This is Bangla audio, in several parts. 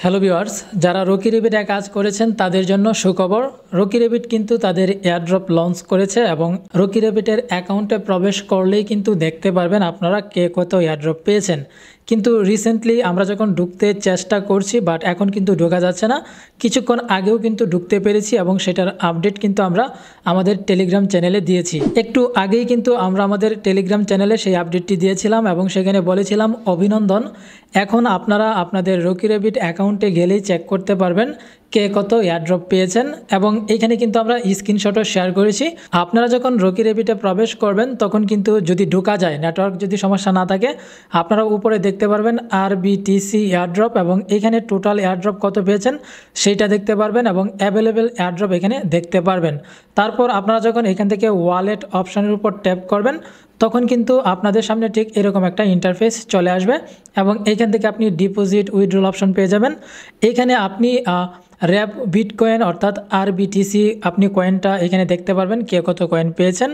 হ্যালো ভিউয়ার্স, যারা রকি রেবিটে কাজ করেছেন তাদের জন্য সুখবর। রকি রেবিট কিন্তু তাদের এয়ারড্রপ লঞ্চ করেছে এবং রকি রেবিটের অ্যাকাউন্টে প্রবেশ করলেই কিন্তু দেখতে পারবেন আপনারা কে কত এয়ারড্রপ পেয়েছেন। কিন্তু রিসেন্টলি আমরা যখন ঢুকতে চেষ্টা করছি বাট এখন কিন্তু ঢোকা যাচ্ছে না। কিছুক্ষণ আগেও কিন্তু ঢুকতে পেরেছি এবং সেটার আপডেট কিন্তু আমরা আমাদের টেলিগ্রাম চ্যানেলে দিয়েছি। একটু আগেই কিন্তু আমরা আমাদের টেলিগ্রাম চ্যানেলে সেই আপডেটটি দিয়েছিলাম এবং সেখানে বলেছিলাম অভিনন্দন, এখন আপনারা আপনাদের রকি রেবিট অ্যাকাউন্টে গেলেই চেক করতে পারবেন কে কত এয়ারড্রপ পেয়েছেন এবং এইখানে কিন্তু আমরা স্ক্রিনশটও শেয়ার করেছি। আপনারা যখন রকি রেবিটে প্রবেশ করবেন তখন কিন্তু যদি ঢোকা যায়, নেটওয়ার্ক যদি সমস্যা না থাকে, আপনারা উপরে দেখতে পারবেন RBTC এয়ারড্রপ এবং এখানে টোটাল এয়ারড্রপ কত পেয়েছেন সেইটা দেখতে পারবেন এবং অ্যাভেলেবেল এয়ারড্রপ এখানে দেখতে পারবেন। তারপর আপনারা যখন এখান থেকে ওয়ালেট অপশানের উপর ট্যাপ করবেন তখন কিন্তু আপনাদের সামনে ঠিক এরকম একটা ইন্টারফেস চলে আসবে এবং এইখান থেকে আপনি ডিপোজিট উইথড্রল অপশন পেয়ে যাবেন। এখানে আপনি র্যাপ বিটকয়েন অর্থাৎ RBTC আপনি কয়েনটা এখানে দেখতে পারবেন কে কত কয়েন পেয়েছেন।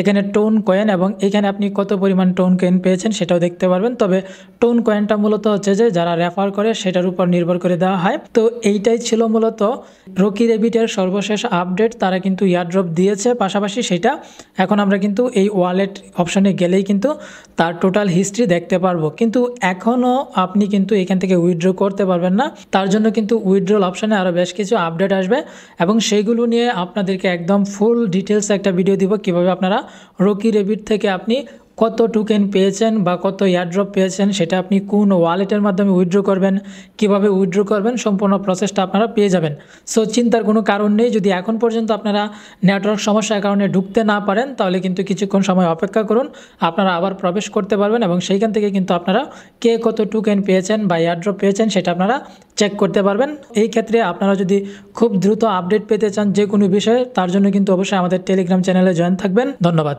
এখানে টোন কয়েন এবং এখানে আপনি কত পরিমাণ টোন কয়েন পেয়েছেন সেটাও দেখতে পারবেন। তবে টোন কয়েনটা মূলত হচ্ছে যে যারা রেফার করে সেটার উপর নির্ভর করে দেওয়া হয়। তো এইটাই ছিল মূলত রকি রেবিটের সর্বশেষ আপডেট। তারা কিন্তু এয়ারড্রপ দিয়েছে, পাশাপাশি সেটা এখন আমরা কিন্তু এই ওয়ালেট অপশনে গেলেই কিন্তু তার টোটাল হিস্ট্রি দেখতে পারবো। কিন্তু এখনও আপনি কিন্তু এখান থেকে উইথড্র করতে পারবেন না। তার জন্য কিন্তু উইথড্রল অপশনে আরও বেশ কিছু আপডেট আসবে এবং সেইগুলো নিয়ে আপনাদেরকে একদম ফুল ডিটেলস একটা ভিডিও দিব কিভাবে আপনারা রকি রেবিট থেকে আপনি কত টোকেন পেয়েছেন বা কত এয়ারড্রপ পেয়েছেন, সেটা আপনি কোন ওয়ালেটের মাধ্যমে উইথড্র করবেন, কিভাবে উইথড্র করবেন, সম্পূর্ণ প্রসেসটা আপনারা পেয়ে যাবেন। সো চিন্তার কোনো কারণ নেই। যদি এখন পর্যন্ত আপনারা নেটওয়ার্ক সমস্যার কারণে ঢুকতে না পারেন তাহলে কিন্তু কিছুক্ষণ সময় অপেক্ষা করুন, আপনারা আবার প্রবেশ করতে পারবেন এবং সেইখান থেকে কিন্তু আপনারা কে কত টোকেন পেয়েছেন বা এয়ারড্রপ পেয়েছেন সেটা আপনারা চেক করতে পারবেন। এই ক্ষেত্রে আপনারা যদি খুব দ্রুত আপডেট পেতে চান যে কোনো বিষয়ে, তার জন্য কিন্তু অবশ্যই আমাদের টেলিগ্রাম চ্যানেলে জয়েন থাকবেন। ধন্যবাদ।